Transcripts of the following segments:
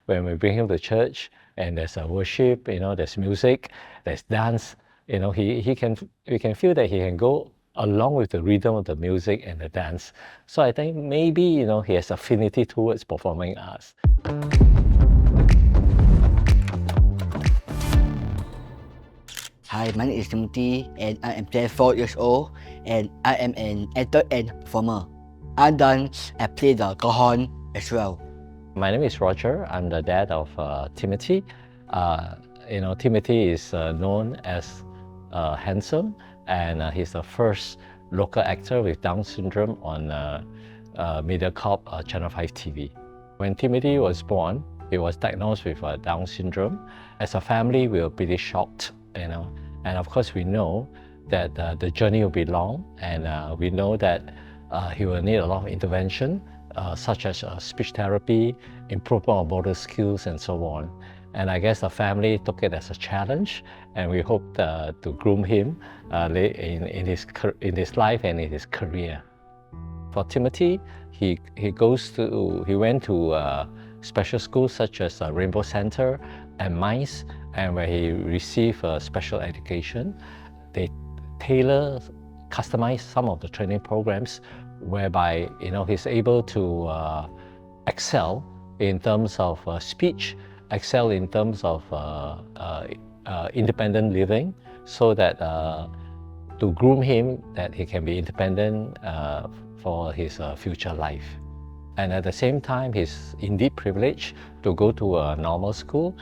when we bring him to church and there's a worship, there's music, there's dance, we can feel that he can go along with the rhythm of the music and the dance. So I think maybe, he has affinity towards performing arts. Hi, my name is Timothy and I am 24 years old and I am an actor and performer. I play the cajon as well. My name is Roger. I'm the dad of Timothy. Timothy is known as handsome, and he's the first local actor with Down syndrome on MediaCorp Channel 5 TV. When Timothy was born, he was diagnosed with Down syndrome. As a family, we were pretty shocked, and of course we know that the journey will be long, and we know that he will need a lot of intervention, such as speech therapy, improvement of motor skills, and so on. And I guess the family took it as a challenge, and we hope to groom him in his life and in his career. For Timothy, he went to special schools such as Rainbow Center and Mines, and where he received special education. They customize some of the training programs whereby he's able to excel in terms of speech, excel in terms of independent living, so that to groom him that he can be independent for his future life. And at the same time, he's indeed privileged to go to a normal school,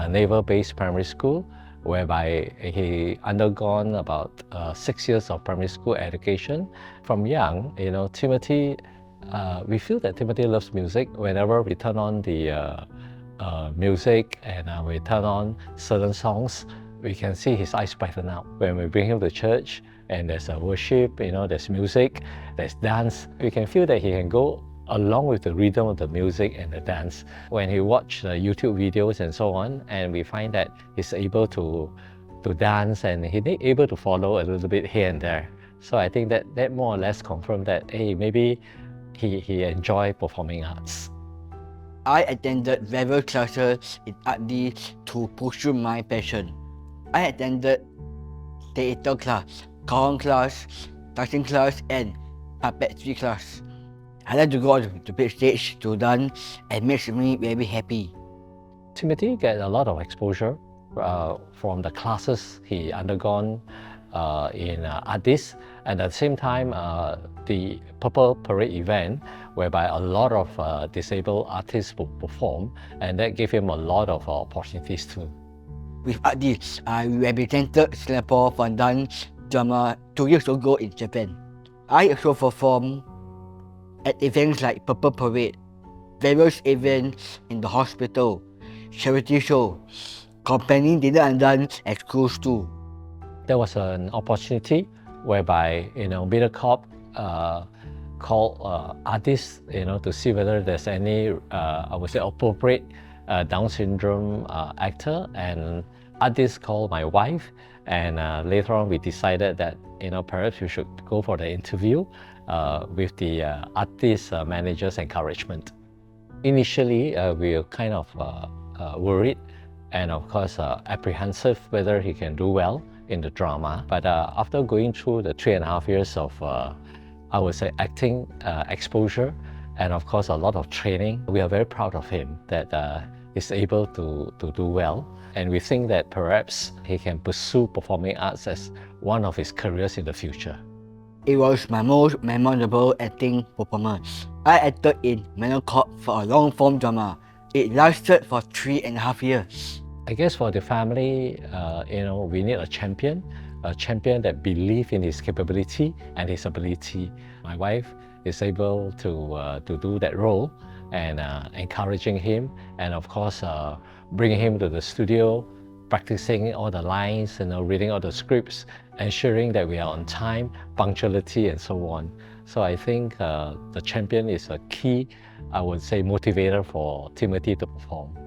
naval-based primary school, whereby he undergone about 6 years of primary school education. From young, Timothy, we feel that Timothy loves music. Whenever we turn on the music and we turn on certain songs, we can see his eyes brighten up. When we bring him to church and there's a worship, there's music, there's dance, we can feel that he can go along with the rhythm of the music and the dance. When he watches YouTube videos and so on, and we find that he's able to dance and he's able to follow a little bit here and there. So I think that more or less confirmed that, hey, maybe he enjoys performing arts. I attended various classes in art to pursue my passion. I attended theatre class, cajon class, dancing class, and puppetry class. I like to go on the big stage to dance and makes me very happy. Timothy gets a lot of exposure from the classes he undergone in Addis, and at the same time the Purple Parade event, whereby a lot of disabled artists will perform, and that gave him a lot of opportunities too. With Addis, I represented Singapore for dance drama 2 years ago in Japan. I also performed at events like Purple Parade, various events in the hospital, charity show, company dinner and dance at schools too. There was an opportunity whereby MediaCorp called artists to see whether there's any I would say appropriate Down syndrome actor, and artists called my wife, and later on we decided that perhaps we should go for the interview with the artist manager's encouragement. Initially, we were kind of worried and of course apprehensive whether he can do well in the drama. But after going through the 3.5 years of, I would say, acting exposure, and of course a lot of training, we are very proud of him that he's able to do well. And we think that perhaps he can pursue performing arts as one of his careers in the future. It was my most memorable acting performance. I acted in MediaCorp for a long-form drama. It lasted for 3.5 years. I guess for the family, we need a champion that believes in his capability and his ability. My wife is able to do that role, and encouraging him, and of course bringing him to the studio, practicing all the lines, reading all the scripts, ensuring that we are on time, punctuality, and so on. So I think the champion is a key, I would say, motivator for Timothy to perform.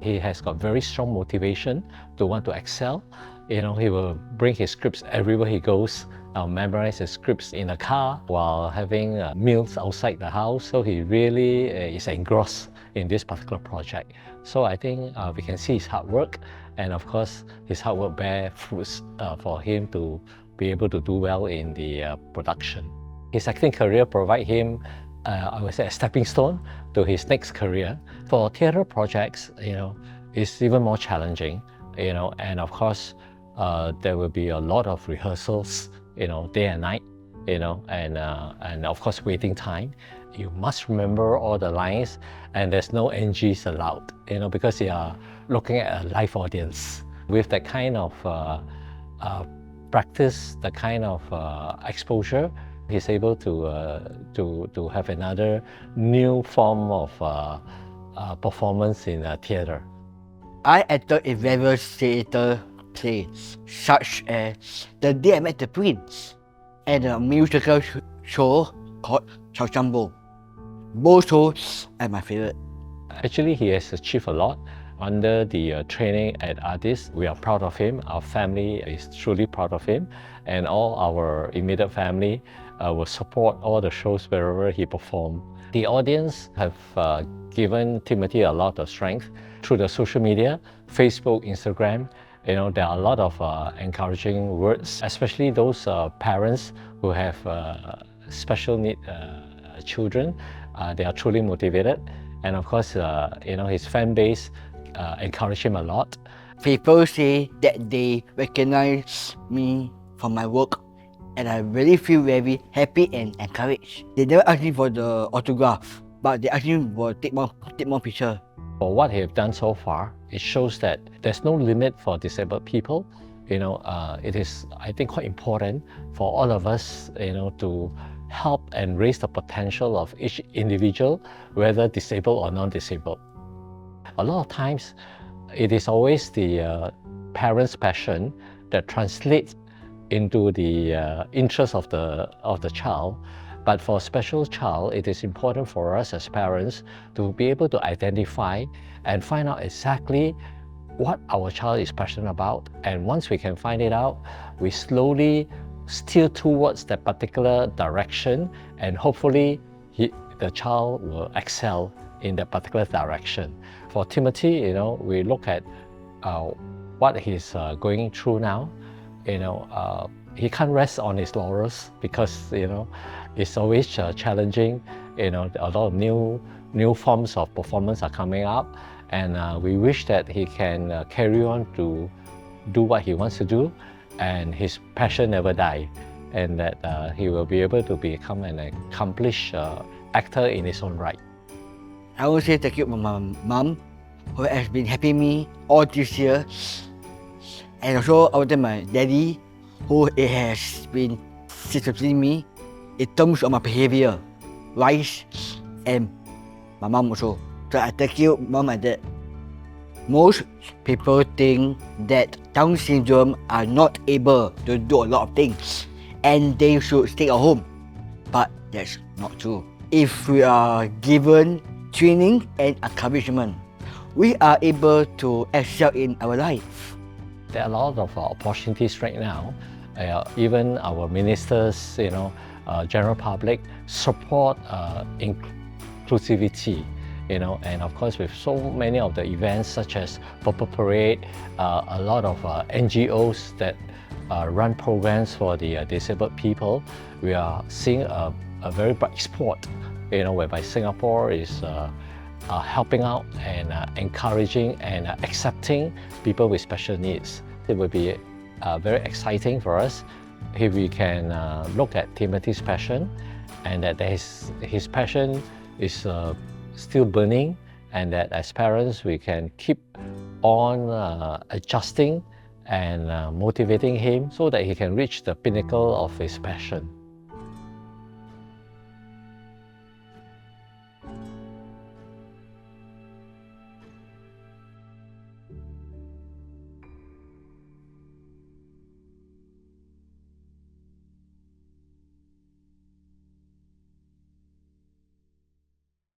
He has got very strong motivation to want to excel. He will bring his scripts everywhere he goes, memorize his scripts in the car while having meals outside the house. So he really is engrossed in this particular project. So I think we can see his hard work, and of course his hard work bear fruits for him to be able to do well in the production. His acting career provide him, I would say, a stepping stone to his next career. For theatre projects, it's even more challenging, and of course there will be a lot of rehearsals, day and night, and of course waiting time. You must remember all the lines, and there's no NGs allowed, because you are looking at a live audience. With that kind of practice, the kind of exposure, he's able to have another new form of performance in theatre. I acted in various theatre plays, such as The Day I Met the Prince and a musical show called Chow Chambo. Both shows are my favorite. Actually, he has achieved a lot. Under the training at Artist, we are proud of him. Our family is truly proud of him, and all our immediate family will support all the shows wherever he performs. The audience have given Timothy a lot of strength through the social media, Facebook, Instagram. There are a lot of encouraging words, especially those parents who have special need children. They are truly motivated, and of course, his fan base encourage him a lot. People say that they recognize me for my work, and I really feel very happy and encouraged. They never ask me for the autograph, but they ask me for take more picture. For what he have done so far, it shows that there's no limit for disabled people. It is, I think, quite important for all of us, to help and raise the potential of each individual, whether disabled or non-disabled. A lot of times, it is always the parents' passion that translates into the interest of the child. But for a special child, it is important for us as parents to be able to identify and find out exactly what our child is passionate about. And once we can find it out, we slowly steer towards that particular direction, and hopefully the child will excel in that particular direction. For Timothy, we look at what he's going through now. He can't rest on his laurels, because it's always challenging. A lot of new forms of performance are coming up, and we wish that he can carry on to do what he wants to do, and his passion never die, and that he will be able to become an accomplished actor in his own right. I want to say thank you to my mom, who has been helping me all this year, and also I want to thank my daddy, who has been disciplining me in terms of my behavior, wise, and my mom also. So I thank you, mom and dad. Most people think that Down syndrome are not able to do a lot of things, and they should stay at home. But that's not true. If we are given training and encouragement, we are able to excel in our life. There are a lot of opportunities right now. Even our ministers, general public support inclusivity, and of course with so many of the events such as Purple Parade, a lot of NGOs that run programs for the disabled people. We are seeing a very bright spot, whereby Singapore is helping out and encouraging and accepting people with special needs. It would be very exciting for us if we can look at Timothy's passion, and that his passion is still burning, and that as parents we can keep on adjusting and motivating him so that he can reach the pinnacle of his passion.